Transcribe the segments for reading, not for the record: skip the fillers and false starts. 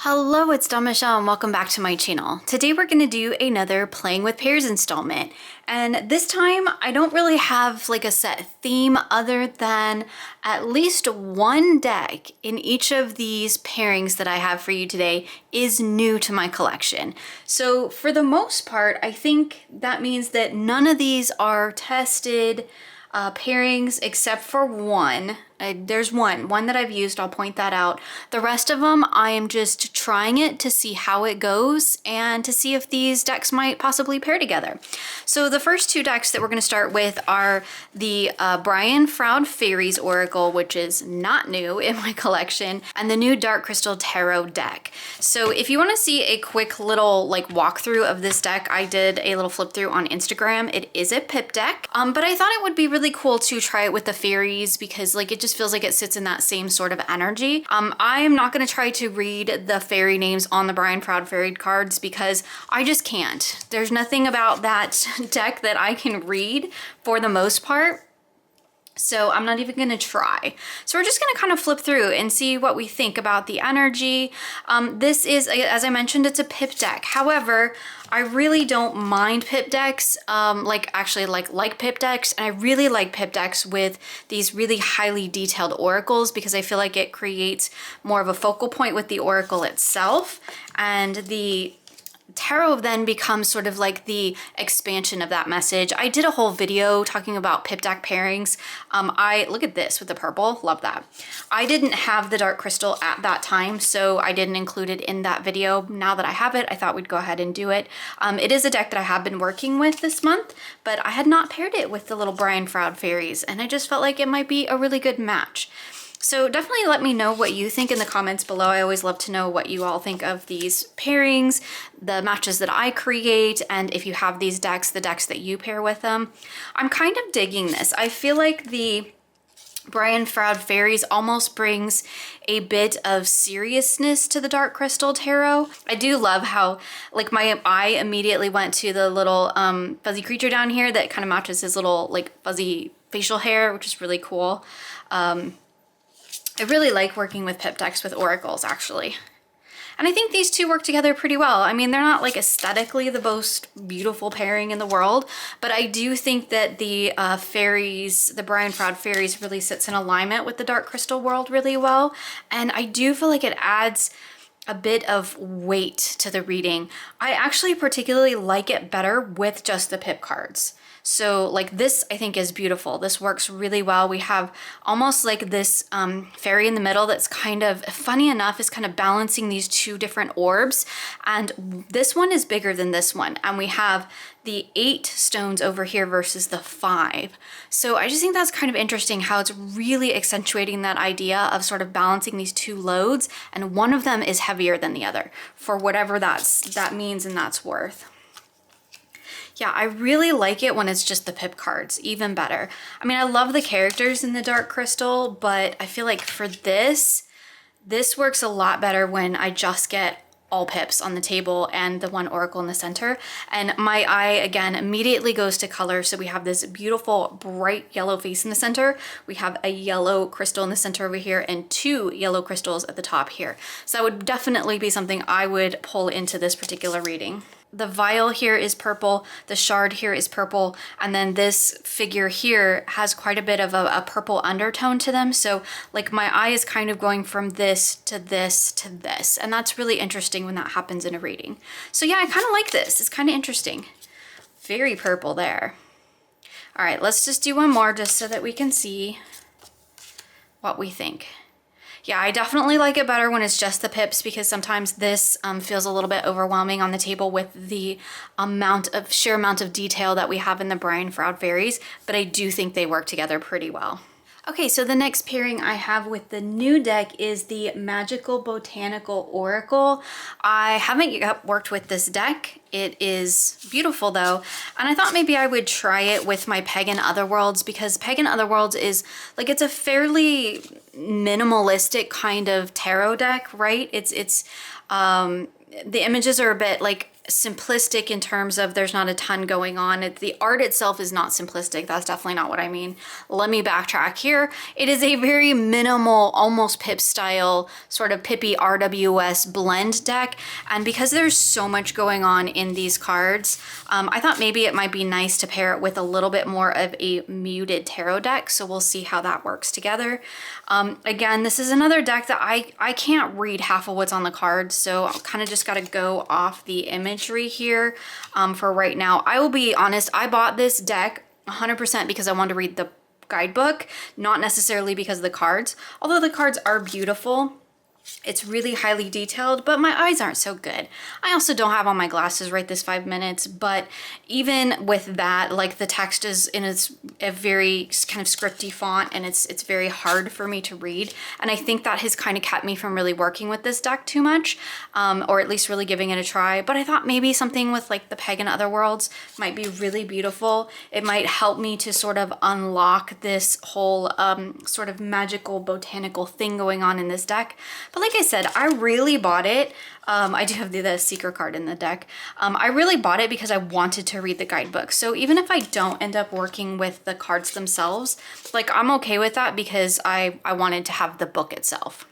Hello, it's Dawn Michelle and welcome back to my channel. Today we're going to do another Playing with Pairs installment. And this time I don't really have like a set theme other than at least one deck in each of these pairings that I have for you today is new to my collection. So for the most part, I think that means that none of these are tested pairings except for one. There's one that I've used, I'll point that out. The rest of them, I am just trying it to see how it goes and to see if these decks might possibly pair together. So the first two decks that we're going to start with are the Brian Froud Faeries Oracle, which is not new in my collection, and the new Dark Crystal Tarot deck. So if you want to see a quick little like walkthrough of this deck, I did a little flip through on Instagram. It is a pip deck, but I thought it would be really cool to try it with the Faeries because like it just feels like it sits in that same sort of energy. I am not going to try to read the fairy names on the Brian Froud Fairy cards because I just can't. There's nothing about that deck that I can read for the most part. So I'm not even going to try. So we're just going to kind of flip through and see what we think about the energy. This is, as I mentioned, it's a pip deck. However, I really don't mind pip decks, like pip decks. And I really like pip decks with these really highly detailed oracles because I feel like it creates more of a focal point with the oracle itself. And the tarot then becomes sort of like the expansion of that message. I did a whole video talking about pip deck pairings. I look at this with the purple, love that. I didn't have the dark crystal at that time, so I didn't include it in that video. Now that I have it, I thought we'd go ahead and do it. It is a deck that I have been working with this month, but I had not paired it with the little Brian Froud Fairies, and I just felt like it might be a really good match. So definitely let me know what you think in the comments below. I always love to know what you all think of these pairings, the matches that I create, and if you have these decks, the decks that you pair with them. I'm kind of digging this. I feel like the Brian Froud Fairies almost brings a bit of seriousness to the Dark Crystal Tarot. I do love how like my eye immediately went to the little fuzzy creature down here that kind of matches his little like fuzzy facial hair, which is really cool. I really like working with pip decks with oracles, actually. And I think these two work together pretty well. I mean, they're not like aesthetically the most beautiful pairing in the world, but I do think that the fairies, the Brian Froud Fairies really sits in alignment with the Dark Crystal world really well. And I do feel like it adds a bit of weight to the reading. I actually particularly like it better with just the pip cards. So like this I think is beautiful. This works really well. We have almost like this fairy in the middle that's kind of, funny enough, is kind of balancing these two different orbs. And this one is bigger than this one. And we have the 8 stones over here versus the 5. So I just think that's kind of interesting how it's really accentuating that idea of sort of balancing these two loads. And one of them is heavier than the other for whatever that means and that's worth. Yeah, I really like it when it's just the pip cards, even better. I mean, I love the characters in the Dark Crystal, but I feel like for this works a lot better when I just get all pips on the table and the one oracle in the center. And my eye, again, immediately goes to color. So we have this beautiful bright yellow face in the center. We have a yellow crystal in the center over here and 2 yellow crystals at the top here. So that would definitely be something I would pull into this particular reading. The vial here is purple, the shard here is purple, and then this figure here has quite a bit of a purple undertone to them. So like my eye is kind of going from this to this to this, and that's really interesting when that happens in a reading. So yeah, I kind of like this. It's kind of interesting. Very purple there. All right, let's just do one more just so that we can see what we think. Yeah, I definitely like it better when it's just the pips because sometimes this feels a little bit overwhelming on the table with the sheer amount of detail that we have in the Brian Froud Fairies, but I do think they work together pretty well. Okay, so the next pairing I have with the new deck is the Magickal Botanical Oracle. I haven't yet worked with this deck. It is beautiful though, and I thought maybe I would try it with my Pagan Otherworlds because Pagan Otherworlds is like, it's a fairly minimalistic kind of tarot deck, right? The images are a bit like simplistic in terms of there's not a ton going on. The art itself is not simplistic. That's definitely not what I mean. Let me backtrack here. It is a very minimal, almost Pip style, sort of Pippy RWS blend deck. And because there's so much going on in these cards, I thought maybe it might be nice to pair it with a little bit more of a muted tarot deck. So we'll see how that works together. Again, this is another deck that I can't read half of what's on the cards. So I kind of just got to go off the imagery here for right now. I will be honest, I bought this deck 100% because I wanted to read the guidebook, not necessarily because of the cards. Although the cards are beautiful, it's really highly detailed, but my eyes aren't so good. I also don't have on my glasses right this 5 minutes, but even with that, like the text is in a very kind of scripty font, and it's very hard for me to read. And I think that has kind of kept me from really working with this deck too much, or at least really giving it a try. But I thought maybe something with like the Pagan Otherworlds might be really beautiful. It might help me to sort of unlock this whole sort of magical botanical thing going on in this deck. But like I said, I really bought it. I do have the seeker card in the deck. I really bought it because I wanted to read the guidebook. So even if I don't end up working with the cards themselves, like I'm okay with that because I wanted to have the book itself.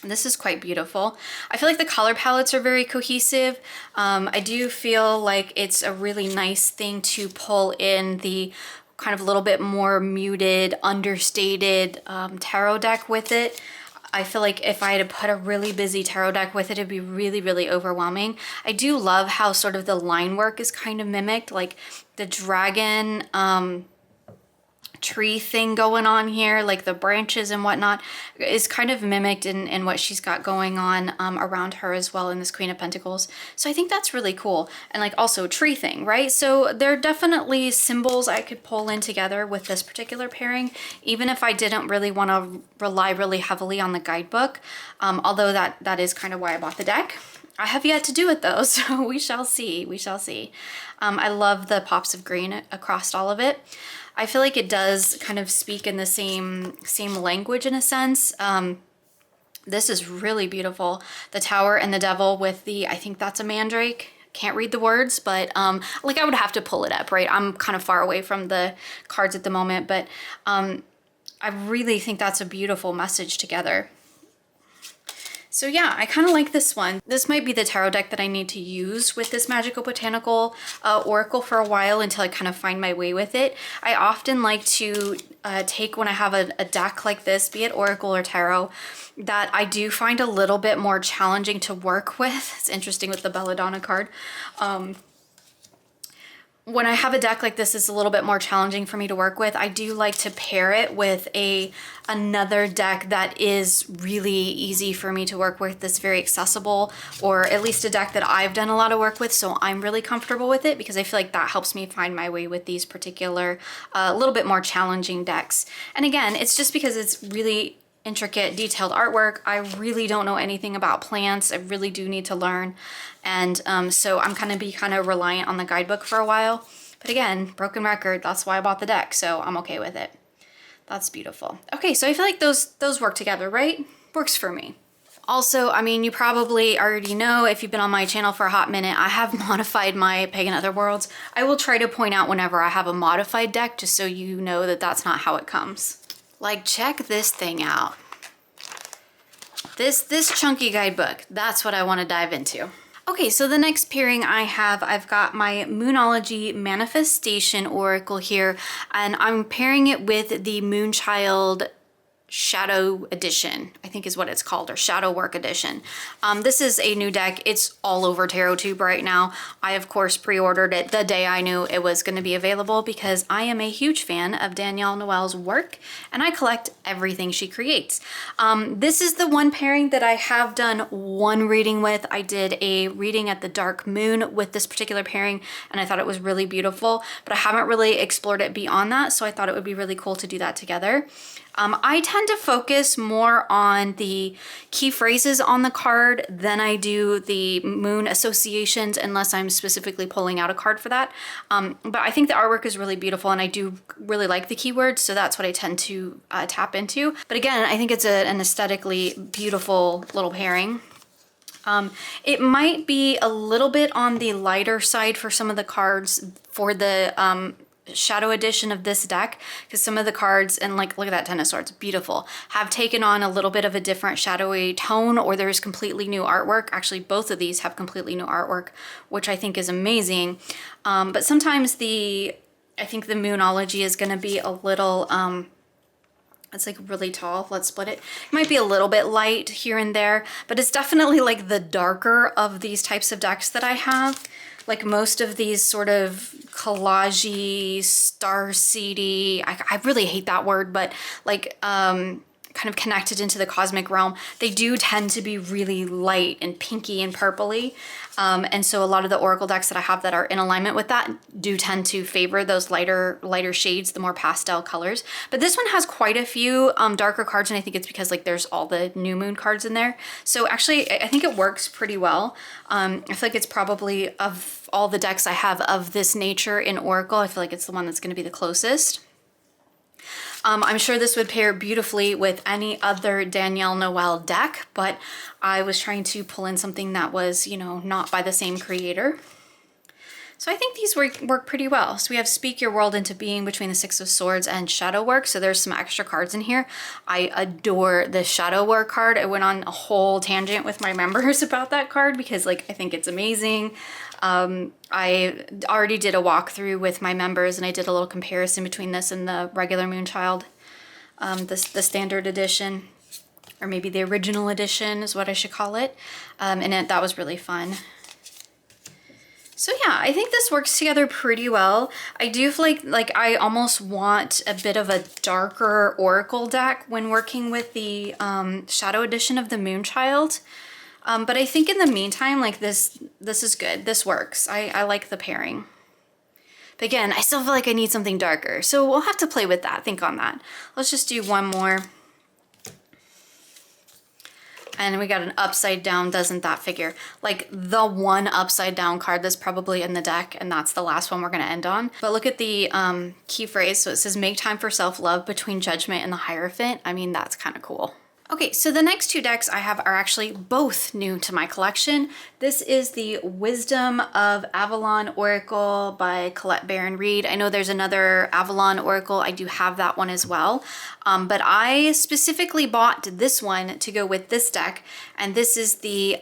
This is quite beautiful. I feel like the color palettes are very cohesive. I do feel like it's a really nice thing to pull in the kind of a little bit more muted, understated tarot deck with it. I feel like if I had to put a really busy tarot deck with it, it'd be really, really overwhelming. I do love how sort of the line work is kind of mimicked, like the dragon tree thing going on here, like the branches and whatnot, is kind of mimicked in what she's got going on around her as well in this Queen of Pentacles. So I think that's really cool. And like also tree thing, right? So there are definitely symbols I could pull in together with this particular pairing, even if I didn't really want to rely really heavily on the guidebook, although that is kind of why I bought the deck. I have yet to do it though, so we shall see, we shall see. I love the pops of green across all of it. I feel like it does kind of speak in the same language in a sense. This is really beautiful. The Tower and the Devil with the, I think that's a mandrake. Can't read the words, but like I would have to pull it up, right? I'm kind of far away from the cards at the moment, but I really think that's a beautiful message together. So yeah, I kind of like this one. This might be the tarot deck that I need to use with this Magickal Botanical Oracle for a while until I kind of find my way with it. I often like to take when I have a deck like this, be it Oracle or Tarot, that I do find a little bit more challenging to work with. It's interesting with the Belladonna card. When I have a deck like this, it's a little bit more challenging for me to work with. I do like to pair it with another deck that is really easy for me to work with, that's very accessible, or at least a deck that I've done a lot of work with, so I'm really comfortable with it, because I feel like that helps me find my way with these particular, a little bit more challenging decks. And again, it's just because it's really intricate, detailed artwork. I really don't know anything about plants. I really do need to learn. And so I'm going to be kind of reliant on the guidebook for a while. But again, broken record, that's why I bought the deck, so I'm okay with it. That's beautiful. Okay, so I feel like those work together, right? Works for me. Also, I mean, you probably already know if you've been on my channel for a hot minute, I have modified my Pagan Otherworlds. I will try to point out whenever I have a modified deck, just so you know that that's not how it comes. Like, check this thing out. This chunky guidebook, that's what I want to dive into. Okay, so the next pairing I've got my Moonology Manifestation Oracle here, and I'm pairing it with the Moonchild Shadow Edition, I think is what it's called, or Shadow Work Edition. This is a new deck. It's all over TarotTube right now. I, of course, pre-ordered it the day I knew it was going to be available, because I am a huge fan of Danielle Noel's work, and I collect everything she creates. This is the one pairing that I have done one reading with. I did a reading at the Dark Moon with this particular pairing, and I thought it was really beautiful, but I haven't really explored it beyond that, so I thought it would be really cool to do that together. I tend to focus more on the key phrases on the card than I do the moon associations, unless I'm specifically pulling out a card for that. But I think the artwork is really beautiful, and I do really like the keywords, so that's what I tend to tap into. But again, I think it's an aesthetically beautiful little pairing. It might be a little bit on the lighter side for some of the cards for the shadow edition of this deck, because some of the cards, and like look at that 10 of swords, beautiful, have taken on a little bit of a different shadowy tone, or there's completely new artwork. Actually, both of these have completely new artwork, which I think is amazing. But sometimes I think the Moonology is going to be a little it's like really tall. Let's split it. It might be a little bit light here and there, but it's definitely like the darker of these types of decks that I have. Like most of these sort of collagey, starseedy, I really hate that word, but like kind of connected into the cosmic realm, they do tend to be really light and pinky and purpley. And so a lot of the oracle decks that I have that are in alignment with that do tend to favor those lighter shades, the more pastel colors. But this one has quite a few darker cards, and I think it's because like there's all the new moon cards in there. So actually, I think it works pretty well. I feel like it's probably, of all the decks I have of this nature in oracle, I feel like it's the one that's going to be the closest. I'm sure this would pair beautifully with any other Danielle Noel deck, but I was trying to pull in something that was, you know, not by the same creator. So I think these work pretty well. So we have Speak Your World into Being between the Six of Swords and Shadow Work. So there's some extra cards in here. I adore the Shadow Work card. I went on a whole tangent with my members about that card because like I think it's amazing. I already did a walkthrough with my members and I did a little comparison between this and the regular Moonchild, the standard edition, or maybe the original edition is what I should call it. That was really fun. So yeah, I think this works together pretty well. I do feel like I almost want a bit of a darker oracle deck when working with the shadow edition of the Moonchild. But I think in the meantime, like this is good. This works. I like the pairing. But again, I still feel like I need something darker. So we'll have to play with that, think on that. Let's just do one more. And we got an upside down, doesn't that figure? Like the one upside down card that's probably in the deck, and that's the last one we're gonna end on. But look at the key phrase. So it says, make time for self-love between judgment and the Hierophant. I mean, that's kind of cool. Okay, so the next two decks I have are actually both new to my collection. This is the Wisdom of Avalon Oracle by Colette Baron-Reid. I know there's another Avalon Oracle. I do have that one as well. But I specifically bought this one to go with this deck. And this is the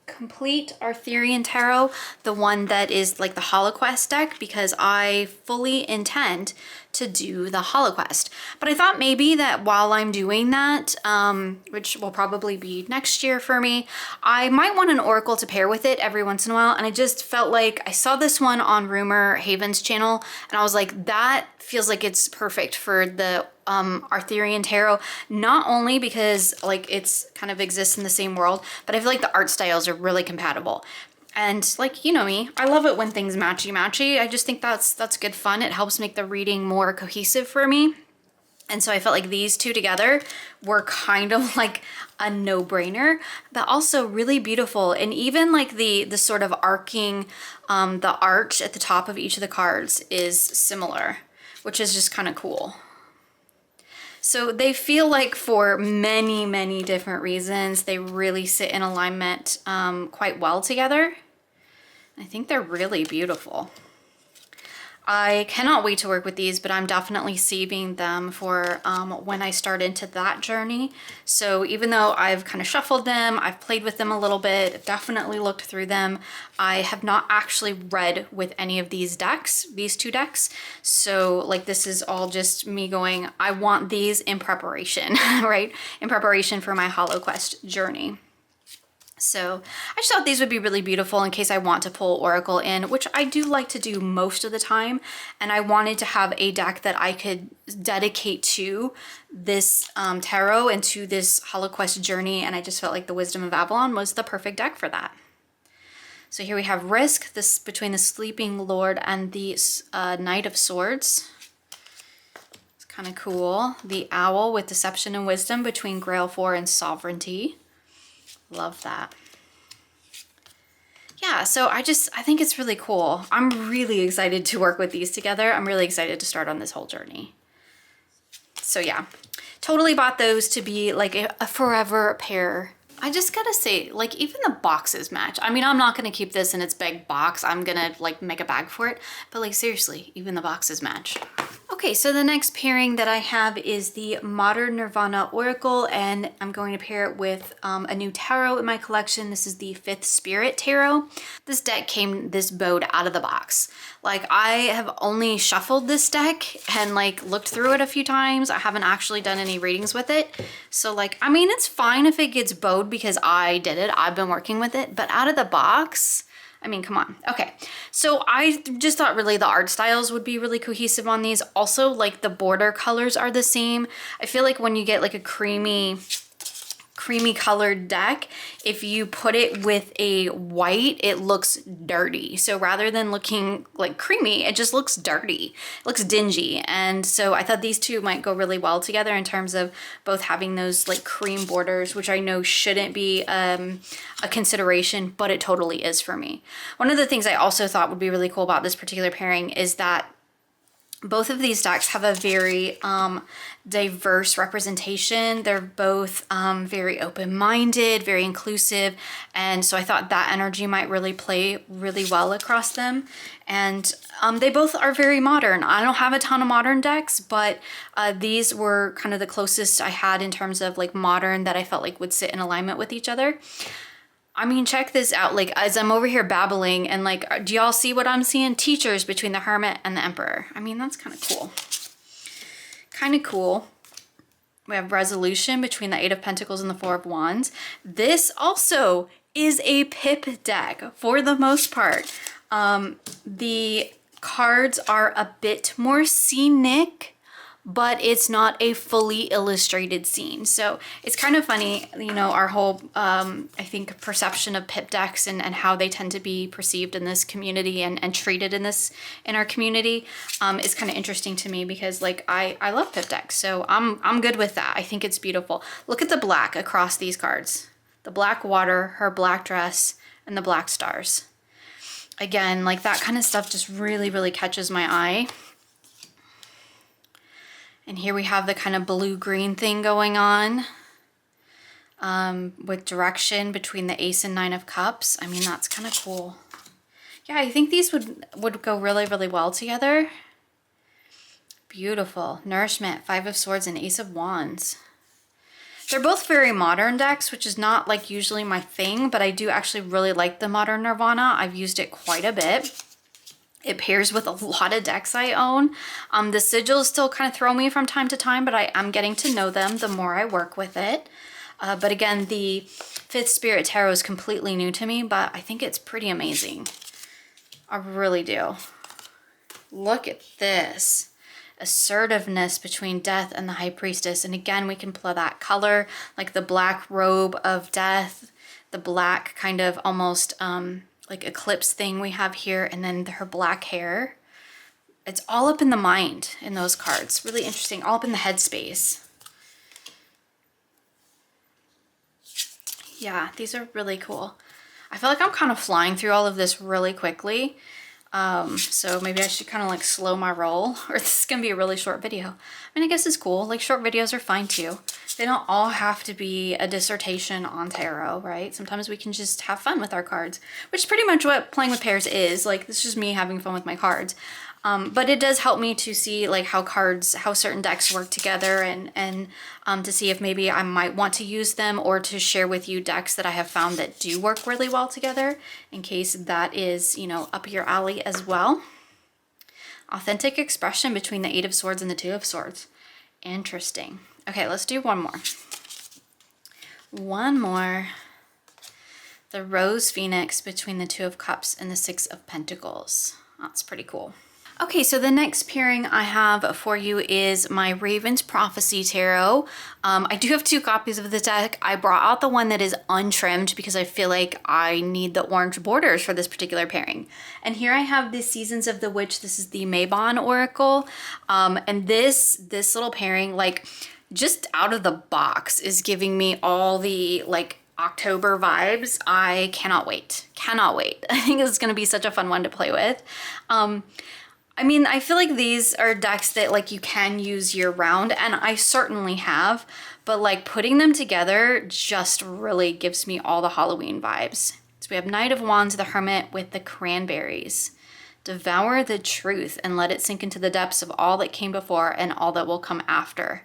complete Arthurian Tarot, the one that is like the HoloQuest deck, because I fully intend to do the HoloQuest. But I thought maybe that while I'm doing that, which will probably be next year for me, I might want an oracle to pair with it every once in a while. And I just felt like I saw this one on Rumor Haven's channel, and I was like, that feels like it's perfect for the Arthurian Tarot, not only because like it's kind of exists in the same world, but I feel like the art styles are really compatible. And like, you know me, I love it when things matchy-matchy. I just think that's good fun. It helps make the reading more cohesive for me. And so I felt like these two together were kind of like a no-brainer, but also really beautiful. And even like the sort of arcing, the arch at the top of each of the cards is similar, which is just kind of cool. So they feel like for many, many different reasons, they really sit in alignment quite well together. I think they're really beautiful. I cannot wait to work with these, but I'm definitely saving them for when I start into that journey. So even though I've kind of shuffled them, I've played with them a little bit, definitely looked through them, I have not actually read with any of these decks, these two decks. So like this is all just me going, I want these in preparation, right? In preparation for my HoloQuest journey. So I just thought these would be really beautiful in case I want to pull Oracle in, which I do like to do most of the time. And I wanted to have a deck that I could dedicate to this tarot and to this HoloQuest journey. And I just felt like the Wisdom of Avalon was the perfect deck for that. So here we have Risk, this between the Sleeping Lord and the Knight of Swords. It's kind of cool. The Owl with Deception and Wisdom between Grail 4 and Sovereignty. Love that. Yeah, so I think it's really cool. I'm really excited to work with these together. I'm really excited to start on this whole journey. So yeah, totally bought those to be like a forever pair I just gotta say, like, even the boxes match. I mean, I'm not gonna keep this in its big box. I'm gonna like make a bag for it, but like seriously, even the boxes match. Okay, so the next pairing that I have is the Modern Nirvana Oracle, and I'm going to pair it with a new tarot in my collection. This is the Fifth Spirit Tarot. This deck came this bowed out of the box. Like, I have only shuffled this deck and like looked through it a few times. I haven't actually done any readings with it. So like, I mean, it's fine if it gets bowed because I did it. I've been working with it, but out of the box, I mean, come on. Okay, so I just thought really the art styles would be really cohesive on these. Also, like the border colors are the same. I feel like when you get like a creamy colored deck, if you put it with a white, it looks dirty. So rather than looking like creamy, it just looks dirty. It looks dingy. And so I thought these two might go really well together in terms of both having those like cream borders, which I know shouldn't be a consideration, but it totally is for me. One of the things I also thought would be really cool about this particular pairing is that both of these decks have a very diverse representation. They're both very open-minded, very inclusive, and so I thought that energy might really play really well across them. And they both are very modern. I don't have a ton of modern decks, but these were kind of the closest I had in terms of like modern that I felt like would sit in alignment with each other. I mean, check this out. Like, as I'm over here babbling and like, do y'all see what I'm seeing? Teachers between the Hermit and the Emperor. I mean, that's kind of cool. Kind of cool. We have resolution between the Eight of Pentacles and the Four of Wands. This also is a pip deck for the most part. The cards are a bit more scenic, but it's not a fully illustrated scene. So it's kind of funny, you know, our whole, I think, perception of pip decks and how they tend to be perceived in this community and treated in our community is kind of interesting to me because like, I love pip decks. So I'm good with that. I think it's beautiful. Look at the black across these cards. The black water, her black dress, and the black stars. Again, like that kind of stuff just really, really catches my eye. And here we have the kind of blue-green thing going on with direction between the Ace and Nine of Cups. I mean, that's kind of cool. Yeah, I think these would go really, really well together. Beautiful. Nourishment, Five of Swords, and Ace of Wands. They're both very modern decks, which is not like usually my thing, but I do actually really like the Modern Nirvana. I've used it quite a bit. It pairs with a lot of decks I own. The sigils still kind of throw me from time to time, but I am getting to know them the more I work with it. But again, the Fifth Spirit Tarot is completely new to me, but I think it's pretty amazing. I really do. Look at this. Assertiveness between Death and the High Priestess. And again, we can play that color, like the black robe of Death, the black kind of almost like eclipse thing we have here, and then her black hair. It's all up in the mind in those cards. Really interesting. All up in the headspace. Yeah, these are really cool. I feel like I'm kind of flying through all of this really quickly. So maybe I should kind of like slow my roll, or this is gonna be a really short video. I mean, I guess it's cool. Like, short videos are fine too. They don't all have to be a dissertation on tarot, right? Sometimes we can just have fun with our cards, which is pretty much what playing with pairs is. Like, this is just me having fun with my cards. But it does help me to see like how certain decks work together, and to see if maybe I might want to use them, or to share with you decks that I have found that do work really well together, in case that is, you know, up your alley as well. Authentic expression between the Eight of Swords and the Two of Swords. Interesting. Okay, let's do one more. One more. The Rose Phoenix between the Two of Cups and the Six of Pentacles. That's pretty cool. Okay, so the next pairing I have for you is my Raven's Prophecy Tarot. I do have two copies of the deck. I brought out the one that is untrimmed because I feel like I need the orange borders for this particular pairing. And here I have the Seasons of the Witch. This is the Mabon Oracle. And this little pairing, like, just out of the box is giving me all the, like, October vibes. I cannot wait. Cannot wait. I think this is going to be such a fun one to play with. I mean, I feel like these are decks that like you can use year round, and I certainly have, but like putting them together just really gives me all the Halloween vibes. So we have Knight of Wands, the Hermit with the cranberries. Devour the truth and let it sink into the depths of all that came before and all that will come after.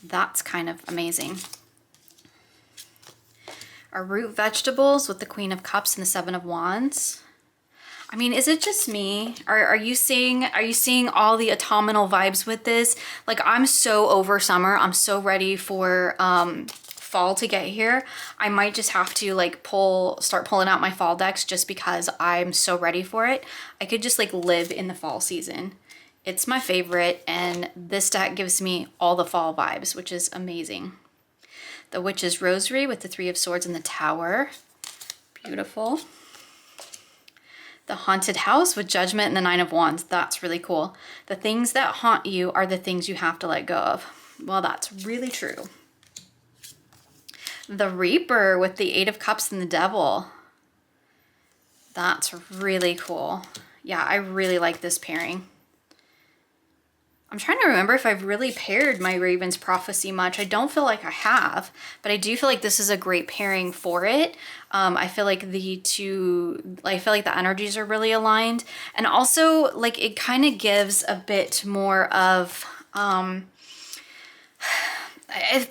That's kind of amazing. Our root vegetables with the Queen of Cups and the Seven of Wands. I mean, is it just me? Are you seeing all the autumnal vibes with this? Like, I'm so over summer. I'm so ready for fall to get here. I might just have to like start pulling out my fall decks just because I'm so ready for it. I could just like live in the fall season. It's my favorite, and this deck gives me all the fall vibes, which is amazing. The Witch's Rosary with the Three of Swords and the Tower. Beautiful. The Haunted House with Judgment and the Nine of Wands. That's really cool. The things that haunt you are the things you have to let go of. Well, that's really true. The Reaper with the Eight of Cups and the Devil. That's really cool. Yeah, I really like this pairing. I'm trying to remember if I've really paired my Raven's Prophecy much. I don't feel like I have, but I do feel like this is a great pairing for it. I feel like the energies are really aligned. And also, like, it kind of gives a bit more of, I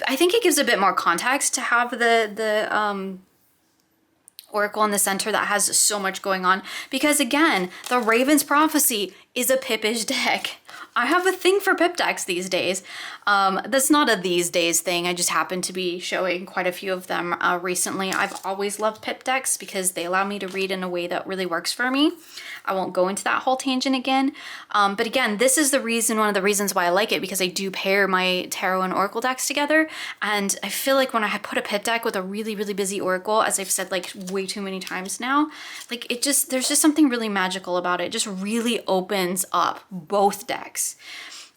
think it gives a bit more context to have the Oracle in the center that has so much going on. Because again, the Raven's Prophecy is a Pippish deck. I have a thing for pip decks these days. That's not a these days thing. I just happen to be showing quite a few of them recently. I've always loved pip decks because they allow me to read in a way that really works for me. I won't go into that whole tangent again. But again, this is one of the reasons why I like it, because I do pair my tarot and oracle decks together. And I feel like when I put a pip deck with a really, really busy oracle, as I've said like way too many times now, like there's just something really magical about it. It just really opens up both decks.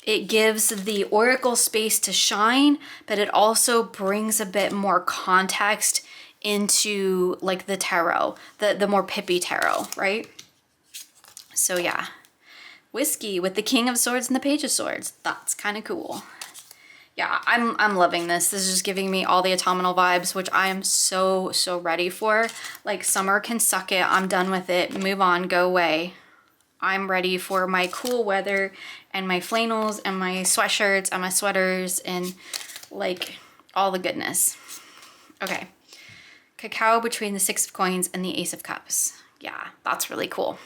It gives the oracle space to shine, but it also brings a bit more context into like the tarot, the more pippy tarot, right? So yeah, Whiskey with the King of Swords and the Page of Swords. That's kind of cool. Yeah, I'm loving this. This is just giving me all the autumnal vibes, which I am so ready for. Like, summer can suck it. I'm done with it. Move on, go away. I'm ready for my cool weather and my flannels and my sweatshirts and my sweaters and like all the goodness. Okay. Cacao between the Six of Coins and the Ace of Cups. Yeah, that's really cool.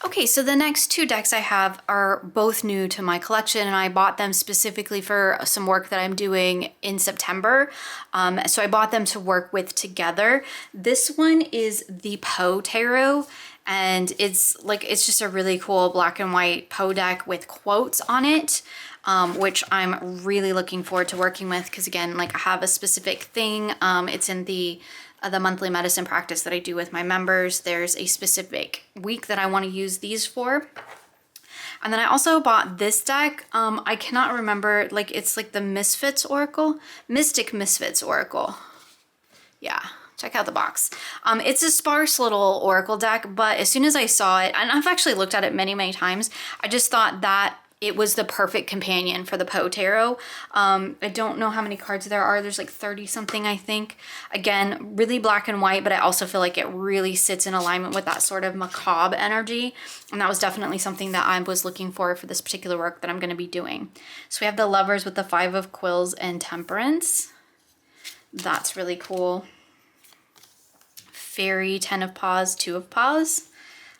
Okay, so the next two decks I have are both new to my collection, and I bought them specifically for some work that I'm doing in September. So I bought them to work with together. This one is the Poe Tarot, and it's just a really cool black and white Poe deck with quotes on it, which I'm really looking forward to working with, because again, like, I have a specific thing. It's in the monthly medicine practice that I do with my members. There's a specific week that I want to use these for. And then I also bought this deck. I cannot remember, like, it's like the Misfits Oracle, Mystic Misfits Oracle. Yeah, check out the box. It's a sparse little oracle deck, but as soon as I saw it, and I've actually looked at it many times, I just thought that it was the perfect companion for the Poe Tarot. I don't know how many cards there are. There's like 30 something, I think. Again, really black and white, but I also feel like it really sits in alignment with that sort of macabre energy. And that was definitely something that I was looking for this particular work that I'm going to be doing. So we have the Lovers with the Five of Quills and Temperance. That's really cool. Fairy, Ten of Paws, Two of Paws.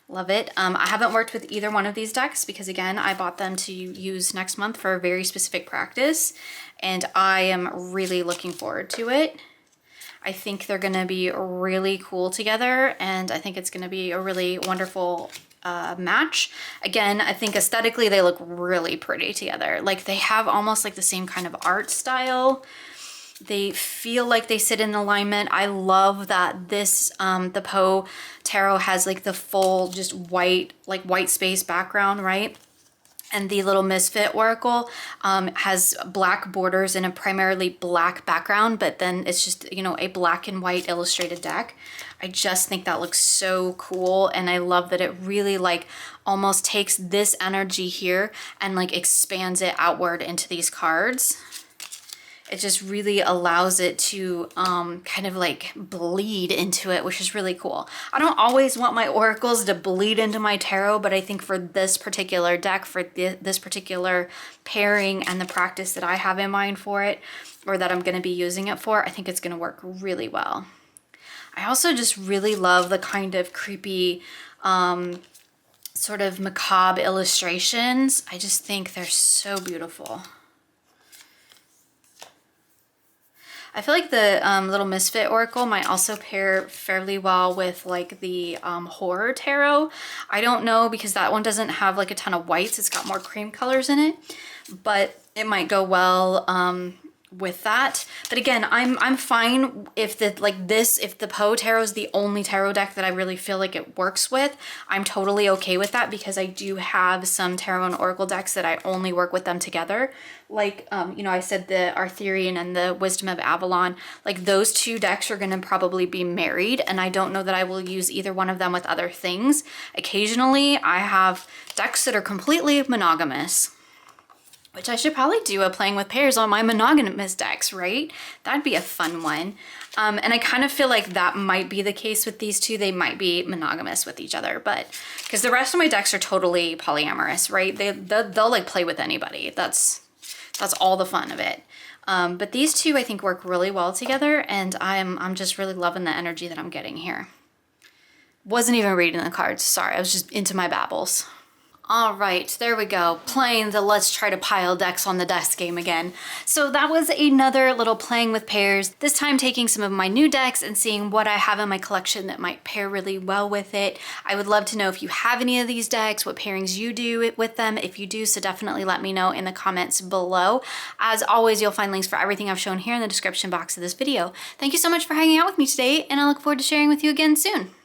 Love it. I haven't worked with either one of these decks because, again, I bought them to use next month for a very specific practice, and I am really looking forward to it. I think they're going to be really cool together, and I think it's going to be a really wonderful match. Again, I think aesthetically they look really pretty together. Like, they have almost like the same kind of art style. They feel like they sit in alignment. I love that this, the Poe Tarot has like the full just white, like white space background, right? And the little Misfit Oracle has black borders and a primarily black background, but then it's just, you know, a black and white illustrated deck. I just think that looks so cool. And I love that it really like almost takes this energy here and like expands it outward into these cards. It just really allows it to kind of like bleed into it, which is really cool. I don't always want my oracles to bleed into my tarot, but I think for this particular deck, for this particular pairing and the practice that I have in mind for it, or that I'm going to be using it for, I think it's going to work really well. I also just really love the kind of creepy, sort of macabre illustrations. I just think they're so beautiful. I feel like the little Misfit Oracle might also pair fairly well with like the Horror Tarot. I don't know because that one doesn't have like a ton of whites. It's got more cream colors in it, but it might go well with that. But again, I'm fine if if the Poe Tarot is the only tarot deck that I really feel like it works with. I'm totally okay with that because I do have some tarot and oracle decks that I only work with them together. Like, you know, I said the Arthurian and the Wisdom of Avalon, like those two decks are going to probably be married, and I don't know that I will use either one of them with other things. Occasionally, I have decks that are completely monogamous, which I should probably do a playing with pairs on my monogamous decks, right? That'd be a fun one. And I kind of feel like that might be the case with these two. They might be monogamous with each other, but because the rest of my decks are totally polyamorous, right? They'll like play with anybody. That's all the fun of it. But these two I think work really well together, and I'm just really loving the energy that I'm getting here. Wasn't even reading the cards, sorry, I was just into my babbles. All right, there we go. Playing the let's try to pile decks on the desk game again. So that was another little playing with pairs, this time taking some of my new decks and seeing what I have in my collection that might pair really well with it. I would love to know if you have any of these decks, what pairings you do with them. If you do, so definitely let me know in the comments below. As always, you'll find links for everything I've shown here in the description box of this video. Thank you so much for hanging out with me today, and I look forward to sharing with you again soon.